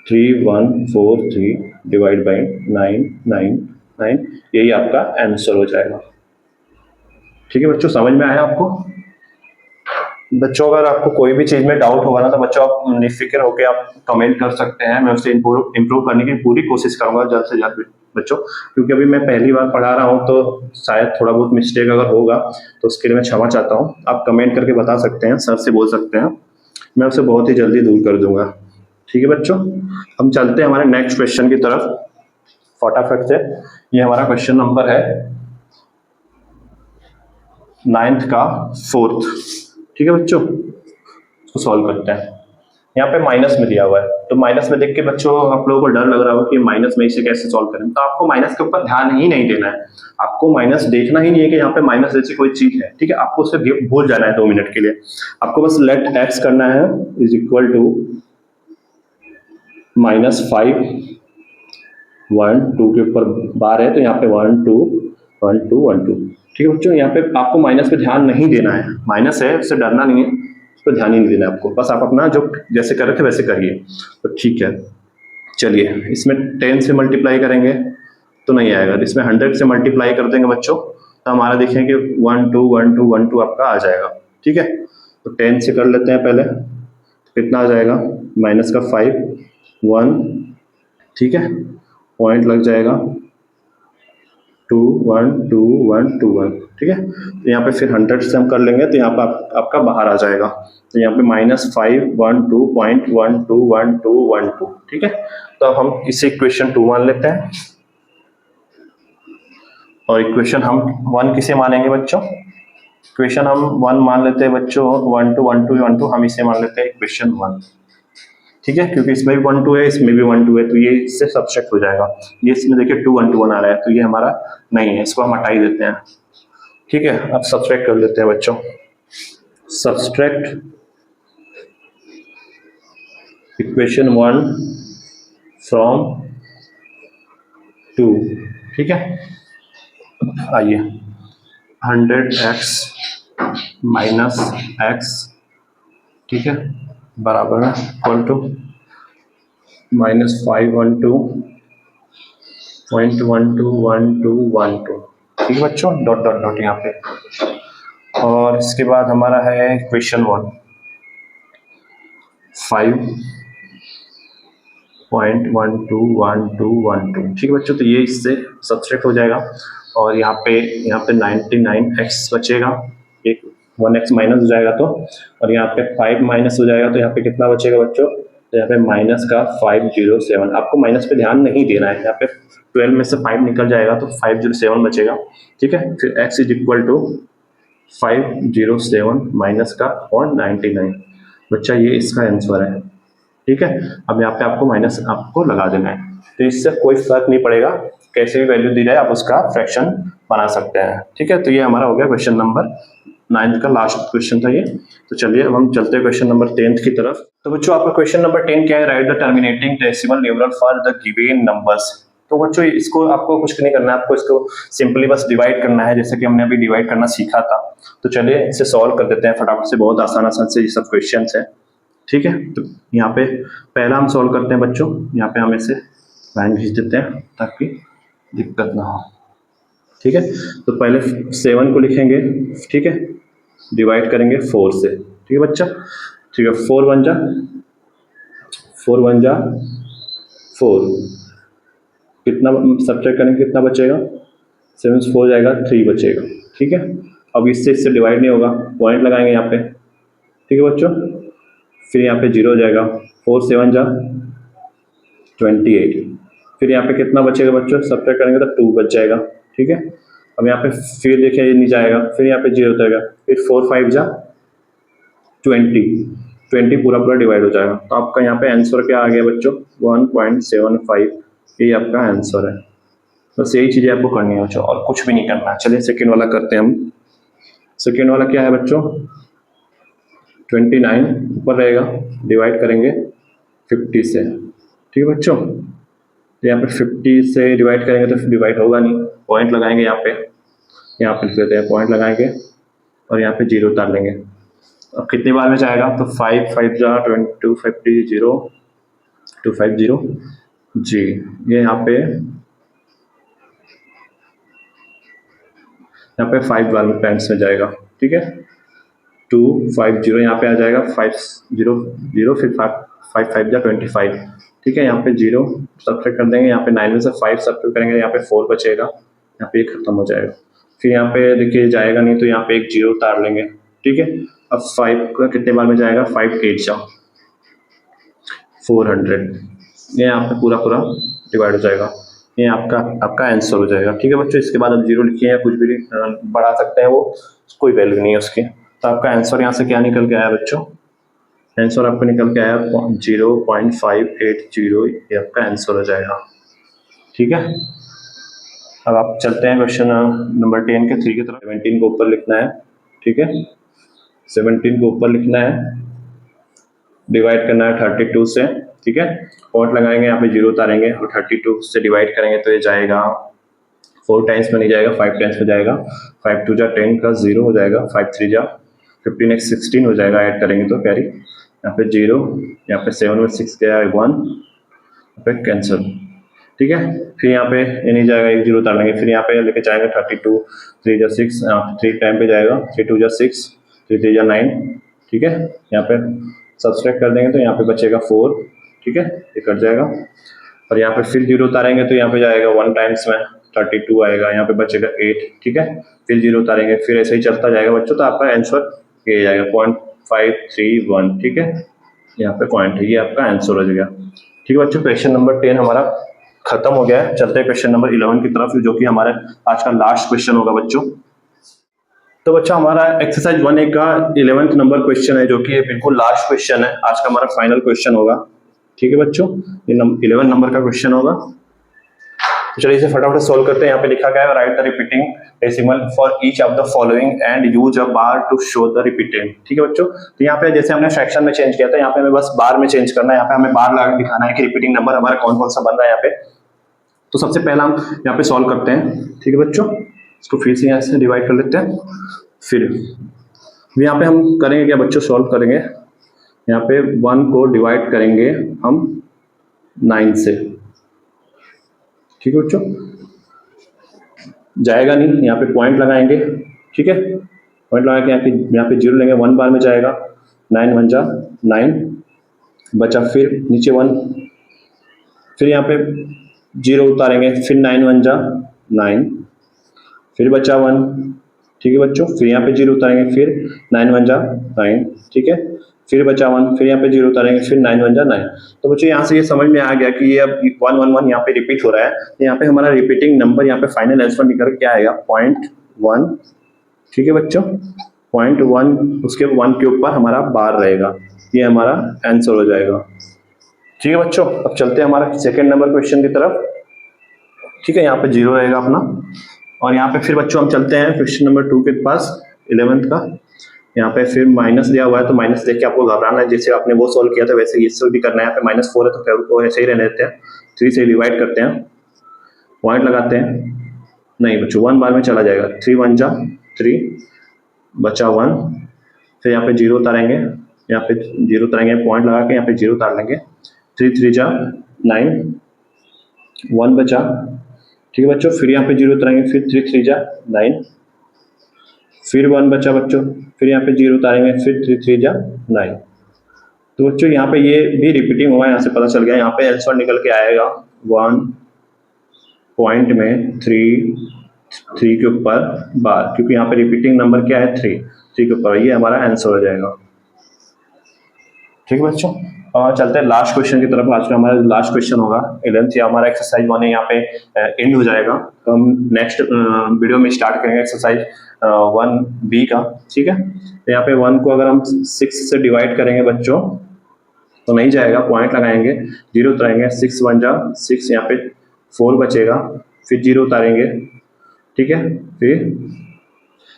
3143। डिवाइड बाई 999, यही आपका आंसर हो जाएगा। ठीक है बच्चों, समझ में आया आपको? बच्चों अगर आपको कोई भी चीज में डाउट होगा ना तो बच्चों आप निफिक्र होकर आप कमेंट कर सकते हैं, मैं उससे इम्प्रूव करने की पूरी कोशिश करूंगा जल्द से जल्द बच्चों, क्योंकि अभी मैं पहली बार पढ़ा रहा हूँ तो शायद थोड़ा बहुत मिस्टेक अगर होगा तो उसके लिए मैं क्षमा चाहता हूँ। आप कमेंट करके बता सकते हैं, सर से बोल सकते हैं, मैं उसे बहुत ही जल्दी दूर कर दूंगा। ठीक है बच्चों, हम चलते हैं हमारे नेक्स्ट क्वेश्चन की तरफ फटाफट से। ये हमारा क्वेश्चन नंबर है 9th का 4th। ठीक है बच्चों, इसको सॉल्व करते हैं। यहाँ पे माइनस में दिया हुआ है, तो माइनस में देख के बच्चों आप लोगों को डर लग रहा होगा कि माइनस में इसे कैसे सॉल्व करें, तो आपको माइनस के ऊपर ध्यान ही नहीं देना है, आपको माइनस देखना ही नहीं है कि यहाँ पे माइनस जैसी कोई चीज है। ठीक है, आपको उसे भूल जाना है 2 मिनट के लिए। आपको बस लेट एक्स करना है इज इक्वल टू -5 1 2 के ऊपर बार है, तो यहाँ पे 1 2 1 2 1 2। ठीक है बच्चों, यहाँ पे आपको माइनस पे ध्यान नहीं देना है, माइनस है उससे डरना नहीं है, उस पर ध्यान ही नहीं देना है आपको, बस आप अपना जो जैसे कर रहे थे वैसे करिए। तो ठीक है, चलिए इसमें 10 से मल्टीप्लाई करेंगे तो नहीं आएगा, इसमें 100 से मल्टीप्लाई कर देंगे बच्चों तो हमारा देखेंगे 1 2 1 2 1 2 आपका आ जाएगा। ठीक है, तो 10 से कर लेते हैं पहले, कितना आ जाएगा, माइनस का 5 1, ठीक है, पॉइंट लग जाएगा 2 1 2 1 2 1। ठीक है, तो यहाँ पे फिर 100 से हम कर लेंगे तो यहाँ पे आपका बाहर आ जाएगा, तो यहाँ पे -5 1 2 पॉइंट 1 2 1 2 1 2। ठीक है, तो अब हम इसे इक्वेशन 2 मान लेते हैं, और इक्वेशन हम 1 किसे मानेंगे बच्चों, इक्वेशन हम 1 मान लेते हैं बच्चों, 1 2 1 2 1 2 हम इसे मान लेते हैं इक्वेशन 1। ठीक है, क्योंकि इसमें भी 1 2 है, इसमें भी 1 2 है, तो ये इससे सब्सट्रैक्ट हो जाएगा। ये इसमें देखिए 2 1 2 1 आ रहा है, तो ये हमारा नहीं है, इसको हम हटा ही देते हैं। ठीक है, अब सब्सट्रैक्ट कर लेते हैं बच्चों, सब्सट्रैक्ट इक्वेशन 1 फ्रॉम 2। ठीक है, आइए 100x माइनस एक्स, ठीक है, बराबर है इक्वल टू -512.121212। ठीक है बच्चों, डॉट डॉट डॉट यहाँ पे, और इसके बाद हमारा है क्वेश्चन 1 5.121212। ठीक है बच्चों, तो ये इससे सब्सट्रैक्ट हो जाएगा, और यहाँ पे 99x बचेगा, एक 1x माइनस हो जाएगा तो, और यहाँ पे 5 माइनस हो जाएगा, तो यहाँ पे कितना बचेगा बच्चों, तो यहाँ पे माइनस का 507। आपको माइनस पे ध्यान नहीं देना है, यहाँ पे 12 में से 5 निकल जाएगा तो 507 बचेगा। ठीक है, फिर x is equal to 507 minus का 199। बच्चा ये इसका आंसर है। ठीक है, अब यहाँ पे आपको माइनस आपको लगा देना है, तो इससे कोई फर्क नहीं पड़ेगा, कैसे भी वैल्यू दी जाए आप उसका फ्रैक्शन बना सकते हैं। ठीक है, तो ये हमारा हो गया क्वेश्चन नंबर 9th का लास्ट क्वेश्चन था ये। तो चलिए अब हम चलते हैं क्वेश्चन नंबर 10th की तरफ। तो बच्चों आपका क्वेश्चन नंबर 10 क्या है, write the terminating decimal numeral for the given numbers. तो बच्चों इसको आपको कुछ नहीं करना है, आपको इसको सिंपली बस डिवाइड करना है, जैसे कि हमने अभी डिवाइड करना सीखा था। तो चलिए इसे सॉल्व कर देते हैं फटाफट से, बहुत आसान आसान से ये सब क्वेश्चन है। ठीक है, तो यहाँ पे पहला हम सॉल्व करते हैं बच्चों, यहाँ पे हम इसे लाइन खींच देते हैं ताकि दिक्कत ना हो। ठीक है, तो पहले 7 को लिखेंगे, ठीक है, डिवाइड करेंगे 4 से। ठीक है बच्चा, ठीक है, 4 1 जा 4, कितना सब्ट्रैक्ट करेंगे कितना बचेगा, 7 से 4 जाएगा 3 बचेगा। ठीक है, अब इससे डिवाइड नहीं होगा, पॉइंट लगाएंगे यहाँ पे। ठीक है बच्चों, फिर यहाँ पे 0 हो जाएगा, 4 7 जा 28, फिर यहाँ पे कितना बचेगा बच्चों, सब्ट्रैक्ट करेंगे तो 2 बच जाएगा। ठीक है, अब यहाँ पे फिर देखिए ये नहीं जाएगा, फिर यहाँ पे 0 जाएगा, फिर 4 5 जा 20 पूरा पूरा डिवाइड हो जाएगा। तो आपका यहाँ पे आंसर क्या आ गया बच्चों, 1.75, ये आपका आंसर है। बस यही चीज़ें आपको करनी है बच्चों, और कुछ भी नहीं करना। चलिए सेकेंड वाला करते हैं हम। सेकेंड वाला क्या है बच्चों, 29 ऊपर रहेगा, डिवाइड करेंगे 50 से। ठीक है बच्चों, तो यहाँ पे 50 से डिवाइड करेंगे तो डिवाइड होगा नहीं, पॉइंट लगाएंगे यहाँ पे लिख लेते हैं, पॉइंट लगाएंगे और यहाँ पे 0 उतार लेंगे। अब कितनी बार में जाएगा, तो 5 5 जा 20 250 0 250, जी, ये यहाँ पे 5 वाले टाइम्स में जाएगा, ठीक है। 250 यहाँ पे आ जाएगा 500, फिर 5 5 जा 25, ठीक है। यहाँ पे 0 सब्ट्रैक्ट कर देंगे, यहाँ पे 9 में से 5 सब्ट्रैक्ट करेंगे, यहाँ पे 4 बचेगा, यहाँ पे 1 खत्म हो जाएगा। फिर यहाँ पे देखिए जाएगा नहीं तो यहाँ पे एक 0 उतार लेंगे, ठीक है। अब 5 का कितने बार में जाएगा, 5 8 जा 400, ये यहाँ पे पूरा पूरा डिवाइड हो जाएगा। ये आपका आपका आंसर हो जाएगा, ठीक है बच्चों। इसके बाद अब 0 लिखिए या कुछ भी बढ़ा सकते हैं, वो कोई वैल्यू नहीं है उसकी। तो आपका आंसर यहाँ से क्या निकल के आया बच्चों, आंसर आपको निकल के आया 0.580, ये आपका आंसर हो जाएगा, ठीक है। अब आप चलते हैं क्वेश्चन नंबर 10 के 3 की तरफ। 17 को ऊपर लिखना है, ठीक है। 17 को ऊपर लिखना है, डिवाइड करना है 32 से, ठीक है। पॉइंट लगाएंगे, यहाँ पे 0 उतारेंगे और 32 से डिवाइड करेंगे तो ये जाएगा 4 टाइम्स में नहीं जाएगा, 5 टाइम्स में जाएगा। 5 2 जा 10 का 0 हो जाएगा, 5 3 जा 15 x 16 हो जाएगा, ऐड करेंगे तो कैरी, यहाँ पे 0, यहाँ पे 7 में 6 गया 1, यहाँ पे कैंसिल, ठीक है। फिर यहाँ पे ये नहीं जाएगा, 1 0 उतार लेंगे, फिर यहाँ पे लेके जाएंगे 32, 3 जा 6, 3 टाइम पे जाएगा, 3 2 जा 6, 3 3 जा 9, ठीक है। यहाँ पे सब्सट्रैक्ट कर देंगे तो यहाँ पे बचेगा 4, ठीक है, ये कट जाएगा। और यहाँ पे फिर 0 उतारेंगे तो यहाँ पे जाएगा 1 टाइम्स में 32 आएगा, यहाँ पे बचेगा 8, ठीक है। फिर 0 उतारेंगे, फिर ऐसे ही चलता जाएगा बच्चों, तो आपका आंसर ये जाएगा 0.531, ठीक है। यहाँ पे पॉइंट है, ये आपका आंसर हो जाएगा, ठीक है बच्चों। क्वेश्चन नंबर 10 हमारा खत्म हो गया है। चलते हैं क्वेश्चन नंबर 11 की तरफ, जो कि हमारा आज का लास्ट क्वेश्चन होगा बच्चों। तो बच्चा हमारा एक्सरसाइज 1A का 11th नंबर क्वेश्चन है, जो कि ये बिल्कुल लास्ट क्वेश्चन है, आज का हमारा फाइनल क्वेश्चन होगा, ठीक है बच्चों। ये 11 नंबर का क्वेश्चन होगा। तो चलिए इसे फटाफट सोल्व करते हैं। यहाँ पे लिखा गया है, write the repeating decimal for each of the following and use a bar to show the repeating, ठीक है बच्चों। तो यहाँ पे जैसे हमने फ्रैक्शन में चेंज किया था, यहाँ पे हमें बस बार में चेंज करना है। यहाँ पे हमें बार लगा के दिखाना है कि रिपीटिंग नंबर हमारा कौन कौन सा बन रहा है यहाँ पे। तो सबसे पहला हम यहाँ पे सॉल्व करते हैं, ठीक है बच्चों। इसको फिर से यहाँ से डिवाइड कर लेते हैं। फिर यहाँ पे हम करेंगे क्या बच्चों, सॉल्व करेंगे। यहाँ पे 1 को डिवाइड करेंगे हम 9 से, ठीक है बच्चों। जाएगा नहीं, यहाँ पे पॉइंट लगाएंगे, ठीक है। पॉइंट लगा के यहाँ पे 0 लेंगे, 1 बार में जाएगा, 9 1 जा 9 बचा, फिर नीचे 1, फिर यहाँ पे 0 उतारेंगे, फिर 9 1 जा 9, फिर बचा 1, ठीक है बच्चों। फिर यहाँ पे 0 उतारेंगे, फिर 9 1 जा 9, ठीक है। फिर बचा 1, फिर यहाँ पे 0 उतारेंगे, फिर 9 1 जा 9। तो बच्चों यहाँ से ये समझ में आ गया कि ये अब 1 1 1 यहाँ पे रिपीट हो रहा है। तो यहाँ पे हमारा रिपीटिंग नंबर यहाँ पे फाइनल आंसर निकल क्या आएगा, 0.1, ठीक है बच्चों। 0.1 उसके 1 के ऊपर हमारा बार रहेगा, ये हमारा आंसर हो जाएगा, ठीक है बच्चों। अब चलते हैं हमारा सेकेंड नंबर क्वेश्चन की तरफ, ठीक है। यहाँ पे 0 रहेगा अपना, और यहाँ पे फिर बच्चों हम चलते हैं क्वेश्चन नंबर 2 के पास, 11th का। यहाँ पे फिर माइनस दिया हुआ है, तो माइनस देख के आपको घबराना है, जैसे आपने वो सॉल्व किया था वैसे इससे भी करना है। यहाँ पे -4 है तो फिर वो ऐसे ही रहने देते हैं, 3 से डिवाइड करते हैं, पॉइंट लगाते हैं, नहीं बच्चों 1 बार में चला जाएगा, 3 1 जा 3 बचा 1, फिर यहाँ पे 0 उतारेंगे, यहाँ पे 0 उतारेंगे, पॉइंट लगा के यहाँ पे 0 उतार लेंगे, 3 3 जा 9, 1 बचा, ठीक है बच्चों। फिर यहाँ पे 0 उतारेंगे, फिर 3 3 जा 9, फिर 1 बचा बच्चों, फिर यहाँ पे 0 उतारेंगे, फिर 3 3 जा 9। तो बच्चों यहाँ पे ये भी रिपीटिंग हुआ है, यहाँ से पता चल गया। यहाँ पे आंसर निकल के आएगा 1 पॉइंट में 3 के ऊपर बार, क्योंकि यहाँ पे रिपीटिंग नंबर क्या है, 3 के ऊपर, ये हमारा आंसर हो जाएगा, ठीक है बच्चों। और चलते हैं लास्ट क्वेश्चन की तरफ। आज का हमारा लास्ट क्वेश्चन होगा 11th, या हमारा एक्सरसाइज 1 यहाँ पे एंड हो जाएगा। तो हम नेक्स्ट वीडियो में स्टार्ट करेंगे एक्सरसाइज 1B का, ठीक है। तो यहाँ पे 1 को अगर हम 6 से डिवाइड करेंगे बच्चों तो नहीं जाएगा, पॉइंट लगाएंगे, 0 उतारेंगे, 6 1 जा 6, यहाँ पे 4 बचेगा, फिर 0 उतारेंगे, ठीक है। फिर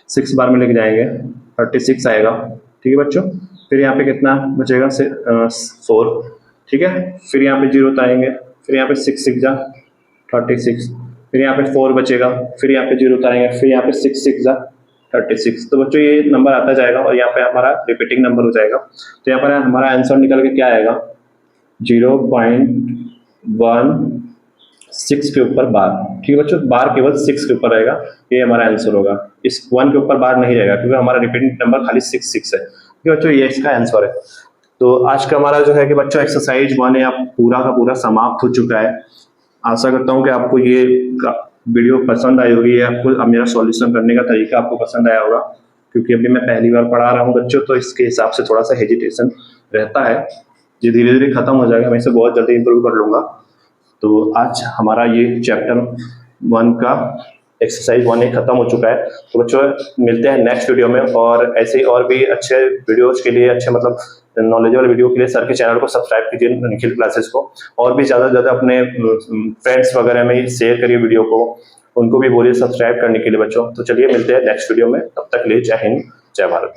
6 बार में लेके जाएंगे, 36 आएगा, ठीक है बच्चों। फिर यहाँ पे कितना बचेगा, 4, ठीक है। फिर यहाँ पे 0 उतारेंगे, फिर यहाँ पे 6 6 जा 36, फिर यहाँ पे 4 बचेगा, फिर यहाँ पे 0 उतारेंगे, फिर यहाँ पे 6 6 जा 36। तो बच्चों ये नंबर आता जाएगा और यहाँ पे हमारा रिपीटिंग नंबर हो जाएगा। तो यहाँ पर हमारा आंसर निकल के क्या आएगा, 0.1 6 के ऊपर बार। ठीक है बच्चों, बार केवल 6 के ऊपर रहेगा, ये हमारा आंसर होगा। इस 1 के ऊपर बार नहीं रहेगा क्योंकि हमारा रिपीटिंग नंबर खाली 6 है। ठीक है बच्चों, ये इसका आंसर है। तो आज का हमारा जो है कि बच्चों एक्सरसाइज 1 है अब पूरा का पूरा समाप्त हो चुका है। आशा करता हूँ कि आपको ये वीडियो पसंद आई होगी, आपको अब मेरा सॉल्यूशन करने का तरीका आपको पसंद आया होगा, क्योंकि अभी मैं पहली बार पढ़ा रहा हूँ बच्चों, तो इसके हिसाब से थोड़ा सा हेजिटेशन रहता है। ये धीरे धीरे खत्म हो जाएगा, मैं इसे बहुत जल्दी इंप्रूव कर लूंगा। तो आज हमारा ये चैप्टर 1 का एक्सरसाइज 1 खत्म हो चुका है। तो बच्चों मिलते हैं नेक्स्ट वीडियो में, और ऐसे ही और भी अच्छे वीडियोज के लिए, अच्छे मतलब नॉलेजेबल वीडियो के लिए सर के चैनल को सब्सक्राइब कीजिए, निखिल क्लासेस को, और भी ज़्यादा से ज़्यादा अपने फ्रेंड्स वगैरह में शेयर करिए वीडियो को, उनको भी बोलिए सब्सक्राइब करने के लिए बच्चों। तो चलिए मिलते हैं नेक्स्ट वीडियो में, तब तक के लिए जय हिंद जय भारत।